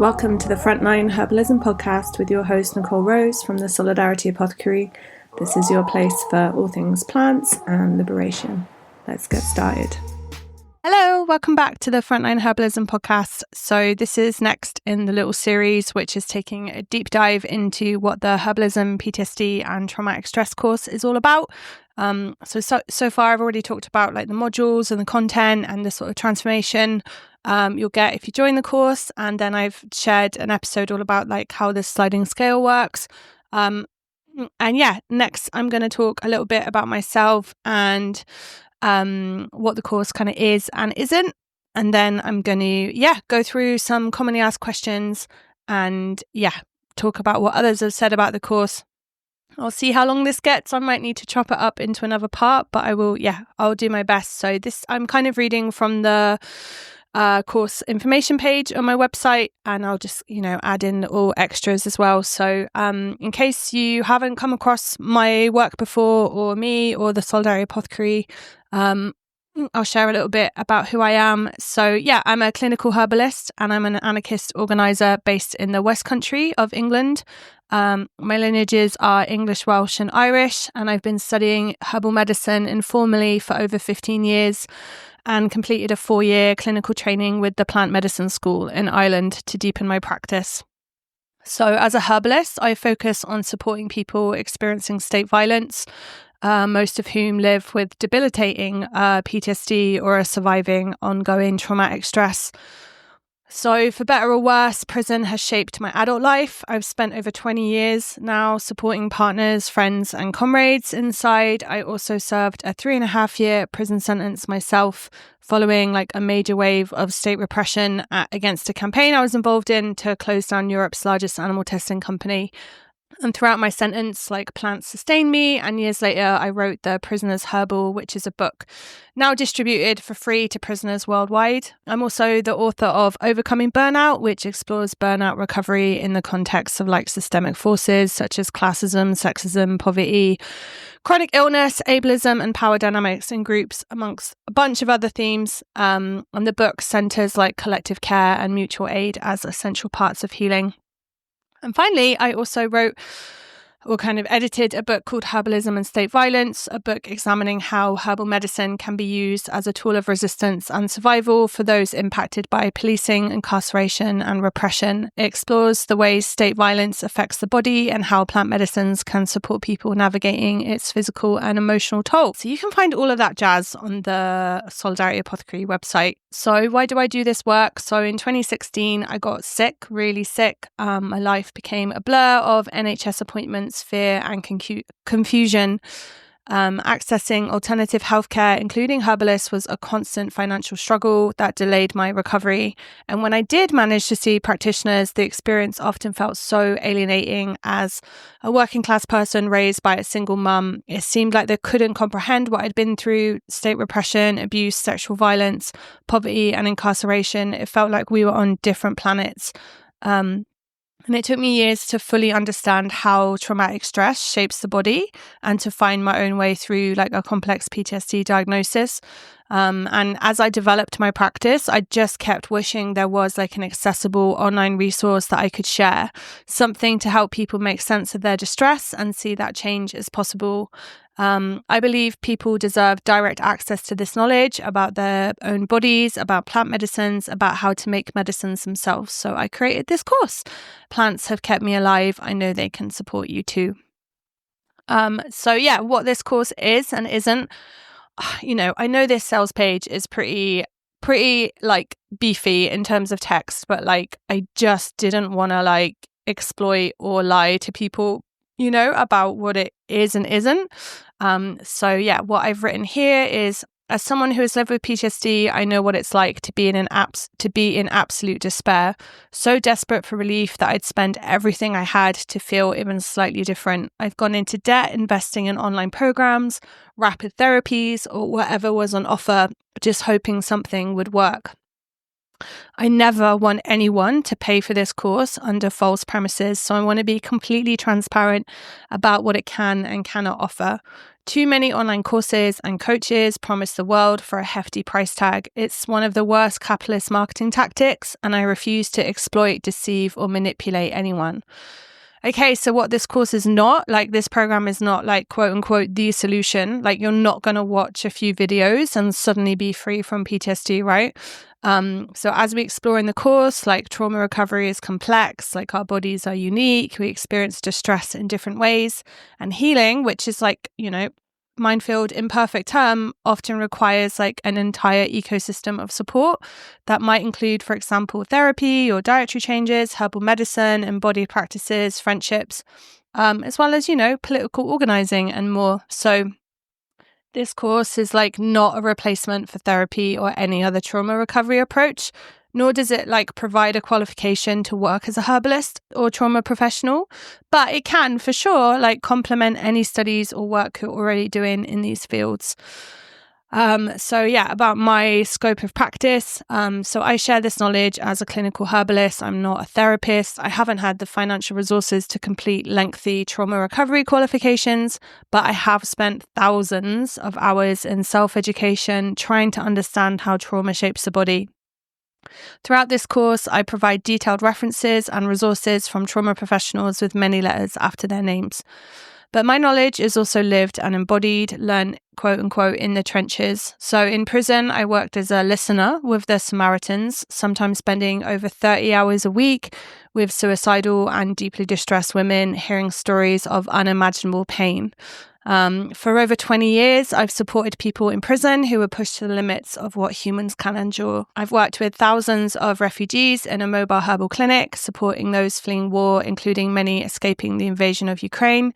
Welcome to the Frontline Herbalism podcast with your host Nicole Rose from the Solidarity Apothecary. This is your place for all things plants and liberation. Let's get started. Hello, welcome back to the Frontline Herbalism podcast. So this is next in the little series, which is taking a deep dive into what the Herbalism, PTSD and Traumatic Stress course is all about. So far I've already talked about like the modules and the content and the sort of transformation you'll get if you join the course. And then I've shared an episode all about like how the sliding scale works. Next I'm going to talk a little bit about myself and what the course kind of is and isn't. And then I'm going to, go through some commonly asked questions and talk about what others have said about the course. I'll see how long this gets. I might need to chop it up into another part, but I'll do my best. So I'm kind of reading from the course information page on my website, and I'll just, add in all extras as well. So in case you haven't come across my work before or me or the Solidarity Apothecary, I'll share a little bit about who I am. So I'm a clinical herbalist and I'm an anarchist organizer based in the West Country of England. My lineages are English, Welsh and Irish, and I've been studying herbal medicine informally for over 15 years and completed a 4-year clinical training with the Plant Medicine School in Ireland to deepen my practice. So as a herbalist, I focus on supporting people experiencing state violence, most of whom live with debilitating PTSD or are surviving ongoing traumatic stress. So for better or worse, prison has shaped my adult life. I've spent over 20 years now supporting partners, friends and comrades inside. I also served a 3.5-year prison sentence myself following like a major wave of state repression against a campaign I was involved in to close down Europe's largest animal testing company. And throughout my sentence, like plants sustained me. And years later, I wrote The Prisoner's Herbal, which is a book now distributed for free to prisoners worldwide. I'm also the author of Overcoming Burnout, which explores burnout recovery in the context of like systemic forces such as classism, sexism, poverty, chronic illness, ableism, and power dynamics in groups, amongst a bunch of other themes. And the book centers like collective care and mutual aid as essential parts of healing. And finally, I also wrote or kind of edited a book called Herbalism and State Violence, a book examining how herbal medicine can be used as a tool of resistance and survival for those impacted by policing, incarceration and repression. It explores the ways state violence affects the body and how plant medicines can support people navigating its physical and emotional toll. So you can find all of that jazz on the Solidarity Apothecary website. So why do I do this work? So in 2016, I got sick, really sick. My life became a blur of NHS appointments, fear and confusion. Accessing alternative healthcare, including herbalists, was a constant financial struggle that delayed my recovery. And when I did manage to see practitioners, the experience often felt so alienating. As a working class person raised by a single mum, it seemed like they couldn't comprehend what I'd been through: state repression, abuse, sexual violence, poverty and incarceration. It felt like we were on different planets. And it took me years to fully understand how traumatic stress shapes the body and to find my own way through like a complex PTSD diagnosis. And as I developed my practice, I just kept wishing there was like an accessible online resource that I could share, something to help people make sense of their distress and see that change is possible. I believe people deserve direct access to this knowledge about their own bodies, about plant medicines, about how to make medicines themselves. So I created this course. Plants have kept me alive. I know they can support you too. What this course is and isn't, I know this sales page is pretty like beefy in terms of text, but like I just didn't want to like exploit or lie to people, about what it is and isn't. What I've written here is, as someone who has lived with PTSD, I know what it's like to be in absolute despair, so desperate for relief that I'd spend everything I had to feel even slightly different. I've gone into debt investing in online programs, rapid therapies, or whatever was on offer, just hoping something would work. I never want anyone to pay for this course under false premises, so I want to be completely transparent about what it can and cannot offer. Too many online courses and coaches promise the world for a hefty price tag. It's one of the worst capitalist marketing tactics, and I refuse to exploit, deceive, or manipulate anyone. Okay, so what this course is not, like this program is not like quote unquote the solution. Like you're not going to watch a few videos and suddenly be free from PTSD, right? So as we explore in the course, like trauma recovery is complex, like our bodies are unique, we experience distress in different ways, and healing, which is like, minefield imperfect term, often requires like an entire ecosystem of support that might include, for example, therapy or dietary changes, herbal medicine, embodied practices, friendships, as well as, political organizing and more. So this course is like not a replacement for therapy or any other trauma recovery approach, nor does it like provide a qualification to work as a herbalist or trauma professional, but it can for sure like complement any studies or work you're already doing in these fields. About my scope of practice. So I share this knowledge as a clinical herbalist. I'm not a therapist. I haven't had the financial resources to complete lengthy trauma recovery qualifications, but I have spent thousands of hours in self-education trying to understand how trauma shapes the body. Throughout this course, I provide detailed references and resources from trauma professionals with many letters after their names. But my knowledge is also lived and embodied, learned, quote unquote, in the trenches. So in prison, I worked as a listener with the Samaritans, sometimes spending over 30 hours a week with suicidal and deeply distressed women, hearing stories of unimaginable pain. For over 20 years, I've supported people in prison who were pushed to the limits of what humans can endure. I've worked with thousands of refugees in a mobile herbal clinic, supporting those fleeing war, including many escaping the invasion of Ukraine.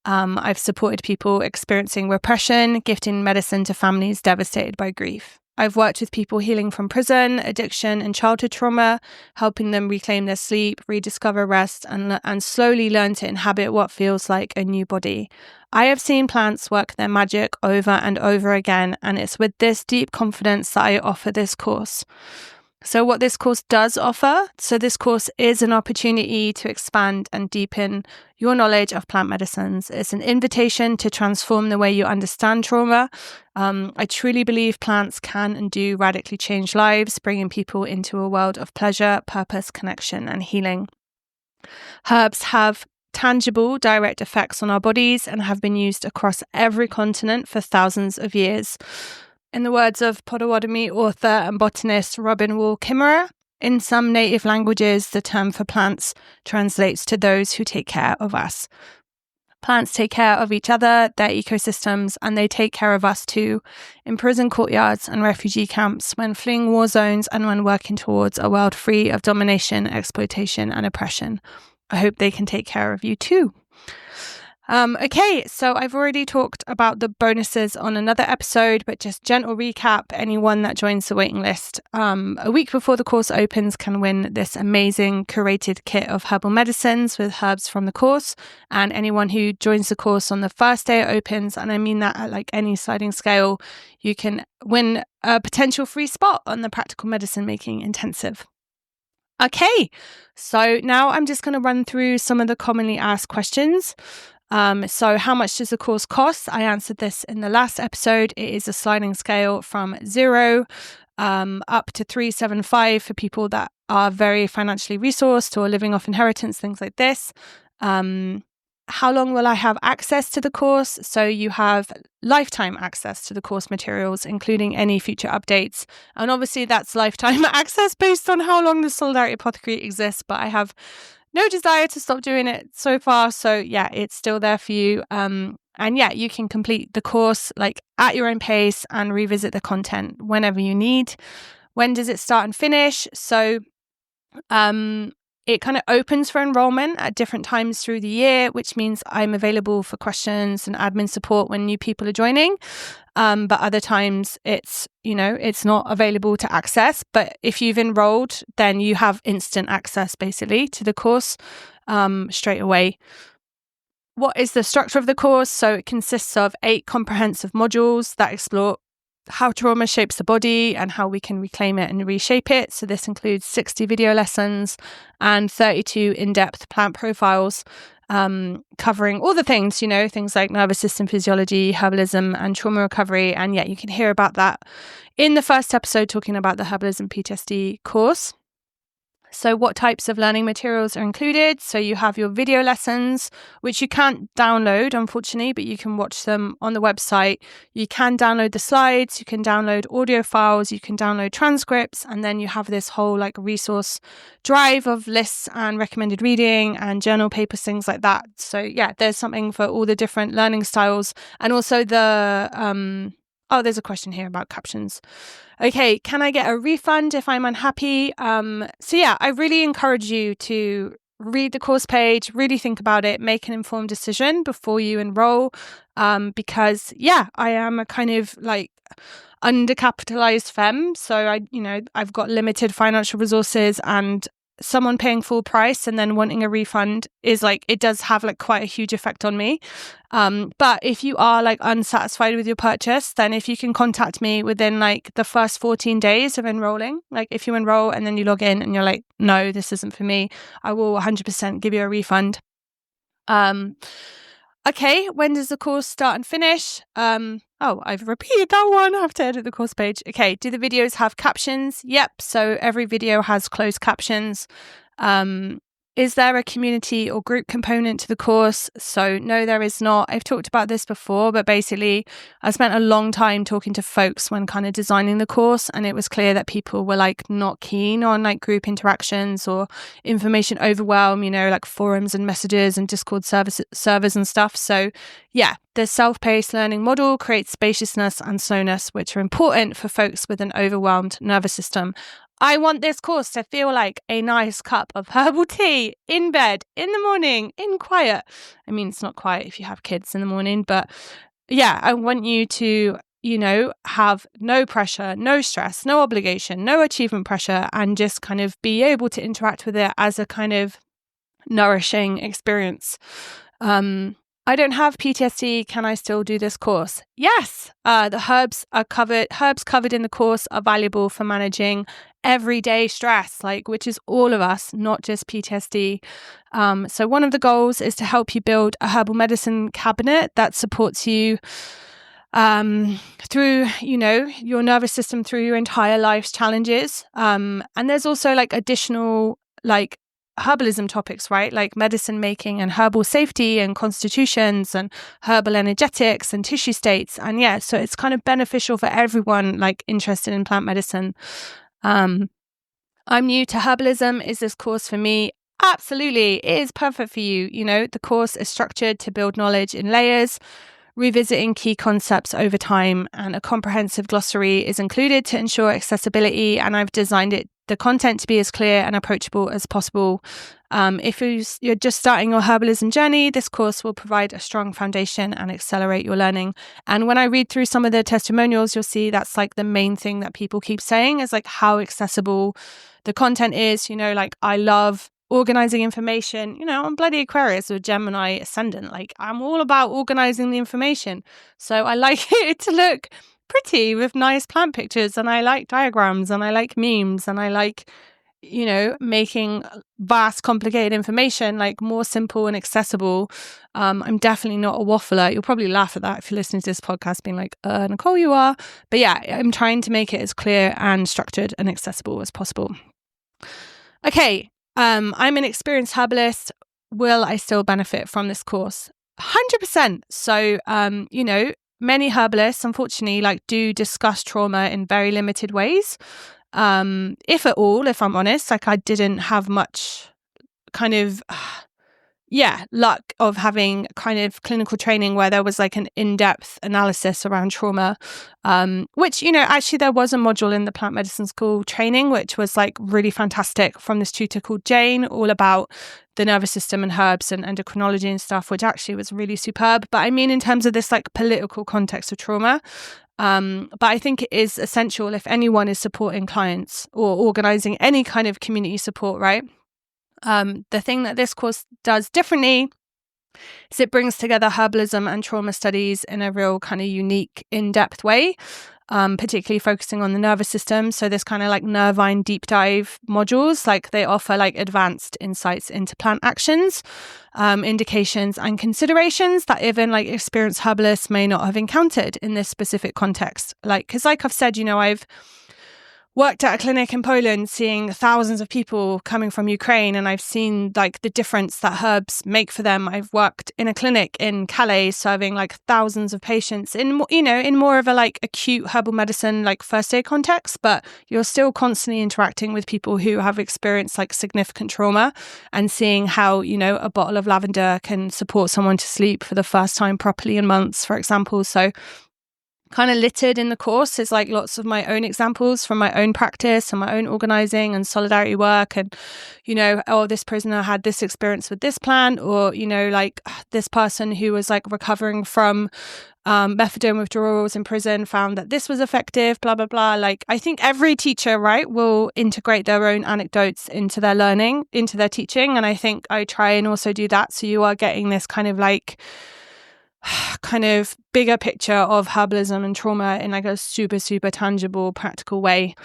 I've supported people experiencing repression, gifting medicine to families devastated by grief. I've worked with people healing from prison, addiction, and childhood trauma, helping them reclaim their sleep, rediscover rest, and slowly learn to inhabit what feels like a new body. I have seen plants work their magic over and over again, and it's with this deep confidence that I offer this course. So what this course does offer, this course is an opportunity to expand and deepen your knowledge of plant medicines. It's an invitation to transform the way you understand trauma. I truly believe plants can and do radically change lives, bringing people into a world of pleasure, purpose, connection, and healing. Herbs have tangible, direct effects on our bodies and have been used across every continent for thousands of years. In the words of Potawatomi author and botanist Robin Wall Kimmerer, in some native languages, the term for plants translates to those who take care of us. Plants take care of each other, their ecosystems, and they take care of us too, in prison courtyards and refugee camps, when fleeing war zones, and when working towards a world free of domination, exploitation, and oppression. I hope they can take care of you too. Okay, so I've already talked about the bonuses on another episode, but just gentle recap, anyone that joins the waiting list a week before the course opens can win this amazing curated kit of herbal medicines with herbs from the course. And anyone who joins the course on the first day it opens, and I mean that at like any sliding scale, you can win a potential free spot on the practical medicine making intensive. Okay, so now I'm just going to run through some of the commonly asked questions. So how much does the course cost? I answered this in the last episode. It is a sliding scale from 0 up to 375 for people that are very financially resourced or living off inheritance, things like this. How long will I have access to the course? So you have lifetime access to the course materials, including any future updates. And obviously that's lifetime access based on how long the Solidarity Apothecary exists, but I have no desire to stop doing it so far. So yeah, it's still there for you. And yeah, you can complete the course like at your own pace and revisit the content whenever you need. When does it start and finish? So it kind of opens for enrollment at different times through the year, which means I'm available for questions and admin support when new people are joining. But other times it's not available to access. But if you've enrolled, then you have instant access basically to the course straight away. What is the structure of the course? So it consists of 8 comprehensive modules that explore how trauma shapes the body and how we can reclaim it and reshape it. So this includes 60 video lessons and 32 in-depth plant profiles. covering all the things, things like nervous system physiology, herbalism, and trauma recovery. And yeah, you can hear about that in the first episode talking about the Herbalism PTSD course. So what types of learning materials are included? So you have your video lessons, which you can't download, unfortunately, but you can watch them on the website. You can download the slides, you can download audio files, you can download transcripts, and then you have this whole resource drive of lists and recommended reading and journal papers, things like that. So yeah, there's something for all the different learning styles. And also there's a question here about captions. Okay, can I get a refund if I'm unhappy? So yeah, I really encourage you to read the course page, really think about it, make an informed decision before you enroll. Because yeah, I am a kind of undercapitalized femme. So I've got limited financial resources, and someone paying full price and then wanting a refund is it does have quite a huge effect on me. But if you are unsatisfied with your purchase, then if you can contact me within the first 14 days of enrolling, if you enroll and then you log in and you're no, this isn't for me, I will 100% give you a refund. Okay, when does the course start and finish? I've repeated that one. I have to edit the course page. Okay, do the videos have captions? Yep, so every video has closed captions. Is there a community or group component to the course? So no, there is not. I've talked about this before, but basically I spent a long time talking to folks when kind of designing the course, and it was clear that people were not keen on group interactions or information overwhelm, forums and messages and Discord servers and stuff. So yeah, the self-paced learning model creates spaciousness and slowness, which are important for folks with an overwhelmed nervous system. I want this course to feel like a nice cup of herbal tea in bed in the morning, in quiet. I mean, it's not quiet if you have kids in the morning, but yeah, I want you to, have no pressure, no stress, no obligation, no achievement pressure, and just kind of be able to interact with it as a kind of nourishing experience. I don't have PTSD. Can I still do this course? Yes. The herbs covered in the course are valuable for managing everyday stress, which is all of us, not just PTSD. So one of the goals is to help you build a herbal medicine cabinet that supports you through, your nervous system, through your entire life's challenges. And there's also additional herbalism topics, right? Like medicine making and herbal safety and constitutions and herbal energetics and tissue states. And yeah, so it's kind of beneficial for everyone interested in plant medicine. I'm new to herbalism. Is this course for me? Absolutely. It is perfect for you. The course is structured to build knowledge in layers, revisiting key concepts over time, and a comprehensive glossary is included to ensure accessibility. And I've designed the content to be as clear and approachable as possible. If you're just starting your herbalism journey, this course will provide a strong foundation and accelerate your learning. And when I read through some of the testimonials, you'll see that's the main thing that people keep saying is how accessible the content is. I love organizing information. I'm bloody Aquarius or Gemini ascendant. I'm all about organizing the information. So I like it to look pretty with nice plant pictures, and I like diagrams, and I like memes, and I like, making vast, complicated information more simple and accessible. I'm definitely not a waffler. You'll probably laugh at that if you're listening to this podcast being Nicole, you are. But yeah, I'm trying to make it as clear and structured and accessible as possible. Okay. I'm an experienced herbalist. Will I still benefit from this course? 100%. So, many herbalists, unfortunately, do discuss trauma in very limited ways. If at all, if I'm honest, I didn't have much kind of, luck of having kind of clinical training where there was an in-depth analysis around trauma, which, actually there was a module in the plant medicine school training, which was really fantastic from this tutor called Jane, all about the nervous system and herbs and endocrinology and stuff, which actually was really superb. But I mean, in terms of this political context of trauma, but I think it is essential if anyone is supporting clients or organizing any kind of community support, right? The thing that this course does differently is it brings together herbalism and trauma studies in a real kind of unique, in-depth way. particularly focusing on the nervous system. So this kind of like Nervine deep dive modules, like they offer like advanced insights into plant actions, indications and considerations that even like experienced herbalists may not have encountered in this specific context. Like, because like I've said, I've worked at a clinic in Poland seeing thousands of people coming from Ukraine, and I've seen like the difference that herbs make for them. I've worked in a clinic in Calais serving like thousands of patients in more of a like acute herbal medicine, like first aid context, but you're still constantly interacting with people who have experienced like significant trauma and seeing how, a bottle of lavender can support someone to sleep for the first time properly in months, for example. So kind of littered in the course is like lots of my own examples from my own practice and my own organizing and solidarity work. And, this prisoner had this experience with this plant, or, like this person who was like recovering from methadone withdrawals in prison found that this was effective, blah, blah, blah. Like, I think every teacher, right, will integrate their own anecdotes into their learning, into their teaching. And I think I try and also do that. So you are getting this kind of bigger picture of herbalism and trauma in like a super, super tangible, practical way.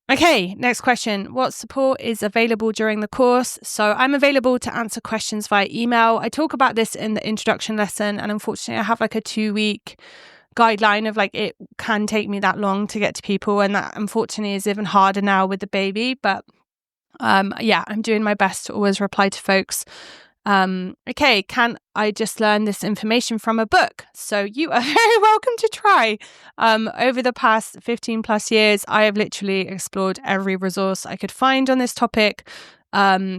Okay, next question. What support is available during the course? So I'm available to answer questions via email. I talk about this in the introduction lesson, and unfortunately I have like a 2-week guideline of like it can take me that long to get to people, and that unfortunately is even harder now with the baby. But I'm doing my best to always reply to folks. Okay, can I just learn this information from a book? So you are very welcome to try. Over the past 15 plus years, I have literally explored every resource I could find on this topic,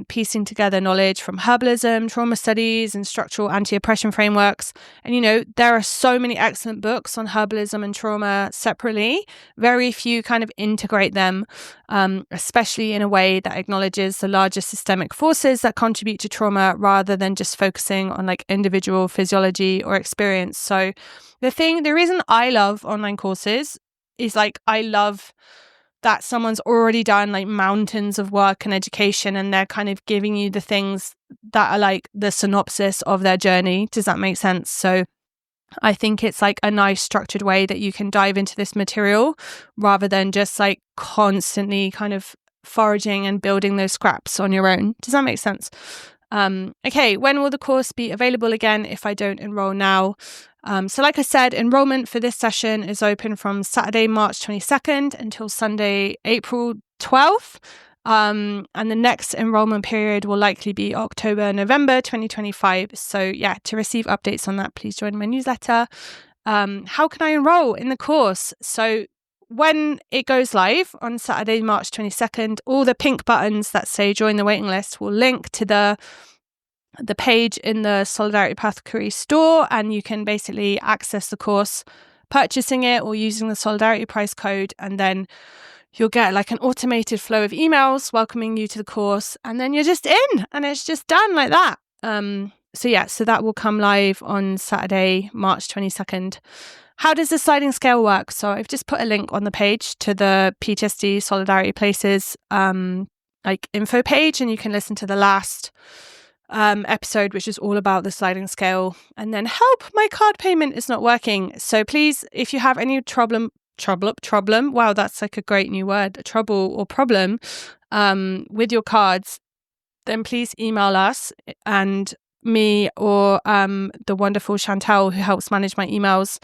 piecing together knowledge from herbalism, trauma studies, and structural anti-oppression frameworks. And, there are so many excellent books on herbalism and trauma separately. Very few kind of integrate them, especially in a way that acknowledges the larger systemic forces that contribute to trauma rather than just focusing on like individual physiology or experience. So the reason I love online courses is like, I love that someone's already done like mountains of work and education, and they're kind of giving you the things that are like the synopsis of their journey. Does that make sense? So I think it's like a nice structured way that you can dive into this material rather than just like constantly kind of foraging and building those scraps on your own. Does that make sense? Okay, when will the course be available again if I don't enroll now? So like I said, enrollment for this session is open from Saturday, March 22nd until Sunday, April 12th. And the next enrollment period will likely be October, November 2025. So to receive updates on that, please join my newsletter. How can I enroll in the course? So when it goes live on Saturday, March 22nd, all the pink buttons that say join the waiting list will link to the page in the Solidarity Apothecary store, and you can basically access the course purchasing it or using the Solidarity price code, and then you'll get like an automated flow of emails welcoming you to the course, and then you're just in and it's just done like that. So that will come live on Saturday, March 22nd. How does the sliding scale work? So I've just put a link on the page to the PTSD Solidarity Places info page, and you can listen to the last episode, which is all about the sliding scale. And then help, my card payment is not working. So please, if you have any trouble, wow, that's like a great new word, trouble or problem with your cards, then please email us, and me or the wonderful Chantal, who helps manage my emails,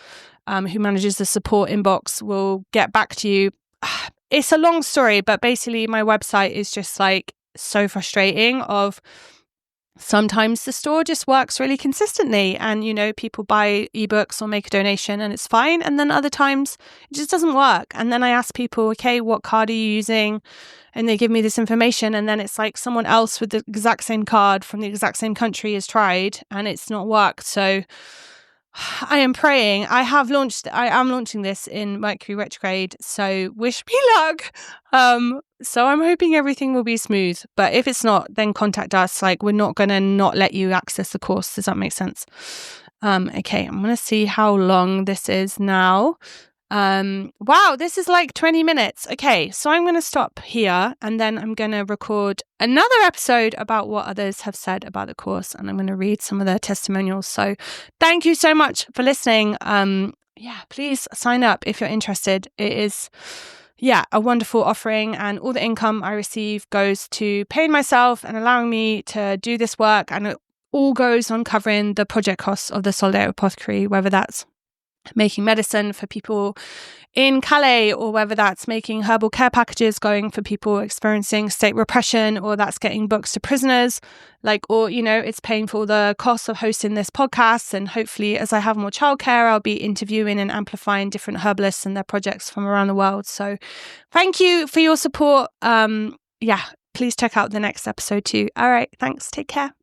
who manages the support inbox, will get back to you. It's a long story, but basically my website is just like so frustrating of sometimes the store just works really consistently and, people buy ebooks or make a donation and it's fine. And then other times it just doesn't work. And then I ask people, okay, what card are you using? And they give me this information. And then it's like someone else with the exact same card from the exact same country has tried and it's not worked. So I am praying. I am launching this in Mercury retrograde. So wish me luck. So I'm hoping everything will be smooth, but if it's not, then contact us. Like, we're not going to not let you access the course. Does that make sense? Okay. I'm going to see how long this is now. Wow, this is like 20 minutes. Okay, so I'm going to stop here and then I'm going to record another episode about what others have said about the course, and I'm going to read some of their testimonials. So thank you so much for listening. please sign up if you're interested. It is, a wonderful offering, and all the income I receive goes to paying myself and allowing me to do this work. And it all goes on covering the project costs of the Solidarity Apothecary, whether that's making medicine for people in Calais, or whether that's making herbal care packages going for people experiencing state repression, or that's getting books to prisoners, or it's paying for the costs of hosting this podcast. And hopefully, as I have more childcare, I'll be interviewing and amplifying different herbalists and their projects from around the world. So thank you for your support. Please check out the next episode too. All right, thanks, take care.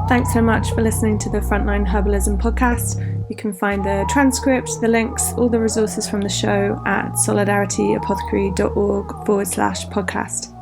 Thanks so much for listening to the Frontline Herbalism podcast. You can find the transcript, the links, all the resources from the show at solidarityapothecary.org/podcast.